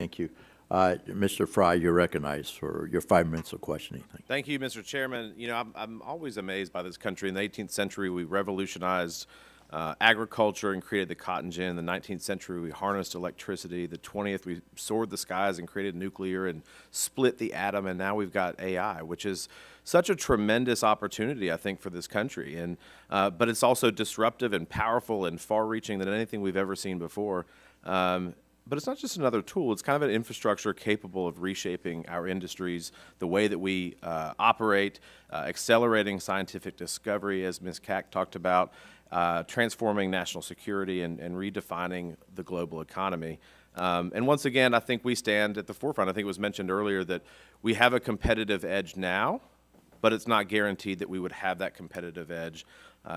Thank you. Mr. Fry, you're recognized for your 5 minutes of questioning. Thank you, Mr. Chairman. You know, I'm always amazed by this country. In the 18th century, we revolutionized agriculture and created the cotton gin. In the 19th century, we harnessed electricity. The 20th, we soared the skies and created nuclear and split the atom. And now we've got AI, which is such a tremendous opportunity, I think, for this country. And but it's also disruptive and powerful and far-reaching than anything we've ever seen before. But it's not just another tool. It's kind of an infrastructure capable of reshaping our industries, the way that we operate, accelerating scientific discovery, as Ms. Kack talked about, transforming national security and redefining the global economy. And once again, I think we stand at the forefront. I think it was mentioned earlier that we have a competitive edge now, but it's not guaranteed that we would have that competitive edge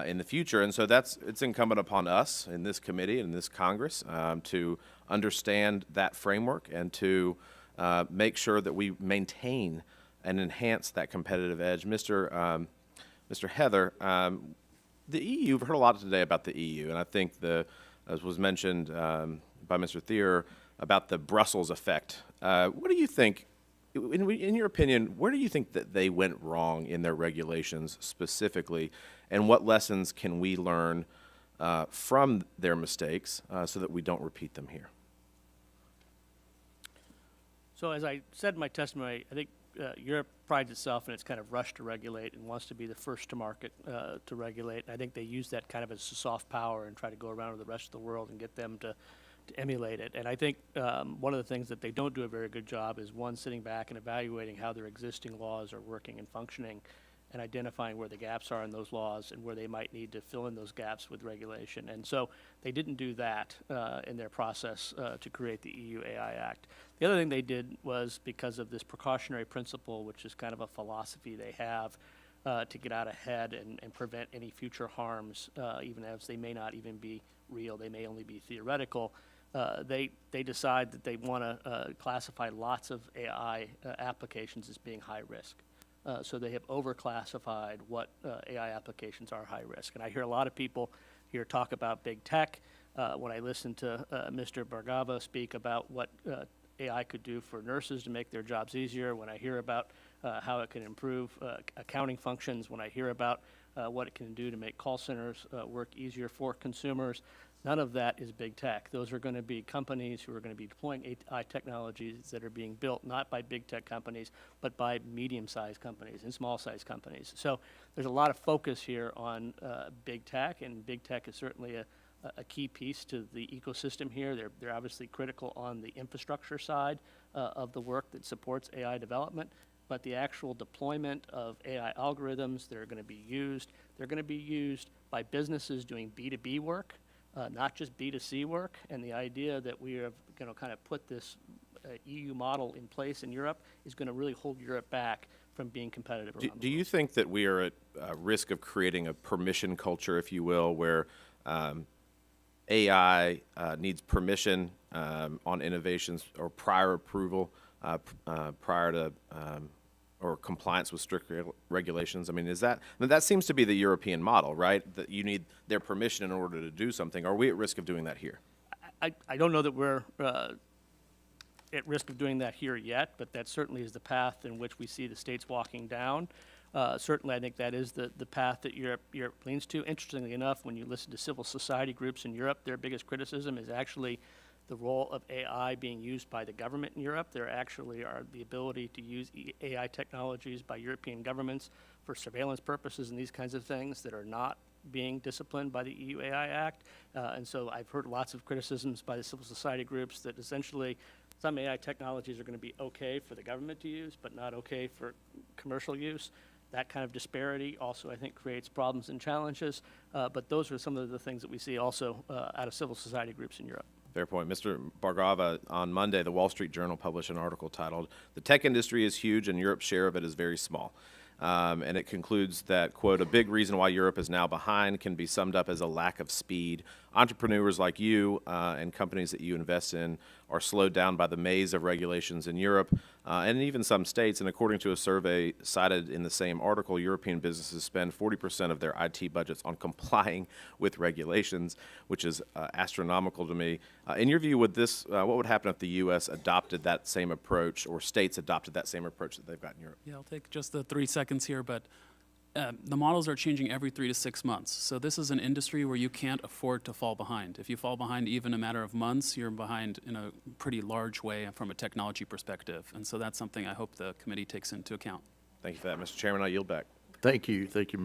in the future. And so it's incumbent upon us in this committee and in this Congress to understand that framework and to make sure that we maintain and enhance that competitive edge. Mr. Heather, the EU, you've heard a lot today about the EU, and I think as was mentioned by Mr. Thier, about the Brussels effect. What do you think, in your opinion, where do you think that they went wrong in their regulations specifically, and what lessons can we learn from their mistakes so that we don't repeat them here? So as I said in my testimony, I think Europe prides itself in its kind of rush to regulate and wants to be the first to market to regulate. And I think they use that kind of as a soft power and try to go around to the rest of the world and get them to emulate it. And I think one of the things that they don't do a very good job is, one, sitting back and evaluating how their existing laws are working and functioning and identifying where the gaps are in those laws and where they might need to fill in those gaps with regulation. And so they didn't do that in their process to create the EU AI Act. The other thing they did was, because of this precautionary principle, which is kind of a philosophy they have to get out ahead and prevent any future harms, even as they may not even be real, they may only be theoretical, they decide that they want to classify lots of AI applications as being high risk. So they have overclassified what AI applications are high risk. And I hear a lot of people here talk about big tech. When I listen to Mr. Bargava speak about what AI could do for nurses to make their jobs easier, when I hear about how it can improve accounting functions, when I hear about what it can do to make call centers work easier for consumers, none of that is big tech. Those are going to be companies who are going to be deploying AI technologies that are being built not by big tech companies, but by medium-sized companies and small-sized companies. So there's a lot of focus here on big tech, and big tech is certainly a key piece to the ecosystem here. They're obviously critical on the infrastructure side of the work that supports AI development, but the actual deployment of AI algorithms that are going to be used, they're going to be used by businesses doing B2B work, not just B2C work. And the idea that we are going to kind of put this EU model in place in Europe is going to really hold Europe back from being competitive. Do you think that we are at risk of creating a permission culture, if you will, where AI needs permission on innovations or prior approval prior to or compliance with strict regulations? I mean, that seems to be the European model, right? That you need their permission in order to do something. Are we at risk of doing that here? I don't know that we're at risk of doing that here yet, but that certainly is the path in which we see the states walking down. Certainly, I think that is the path that Europe leans to. Interestingly enough, when you listen to civil society groups in Europe, their biggest criticism is actually the role of AI being used by the government in Europe. There actually are the ability to use AI technologies by European governments for surveillance purposes and these kinds of things that are not being disciplined by the EU AI Act. And so I've heard lots of criticisms by the civil society groups that essentially some AI technologies are going to be okay for the government to use, but not okay for commercial use. That kind of disparity also, I think, creates problems and challenges. But those are some of the things that we see also out of civil society groups in Europe. Fair point. Mr. Bargava, on Monday, the Wall Street Journal published an article titled, "The Tech Industry is Huge and Europe's Share of It is Very Small." And it concludes that, quote, "A big reason why Europe is now behind can be summed up as a lack of speed entrepreneurs like you and companies that you invest in are slowed down by the maze of regulations in Europe and even some states. And according to a survey cited in the same article, European businesses spend 40% of their IT budgets on complying with regulations, which is astronomical to me. In your view, what would happen if the U.S. adopted that same approach, or states adopted that same approach that they've got in Europe? Yeah, I'll take just the 3 seconds here, but the models are changing every 3 to 6 months. So this is an industry where you can't afford to fall behind. If you fall behind even a matter of months, you're behind in a pretty large way from a technology perspective. And so that's something I hope the committee takes into account. Thank you for that, Mr. Chairman. I yield back. Thank you, Mr.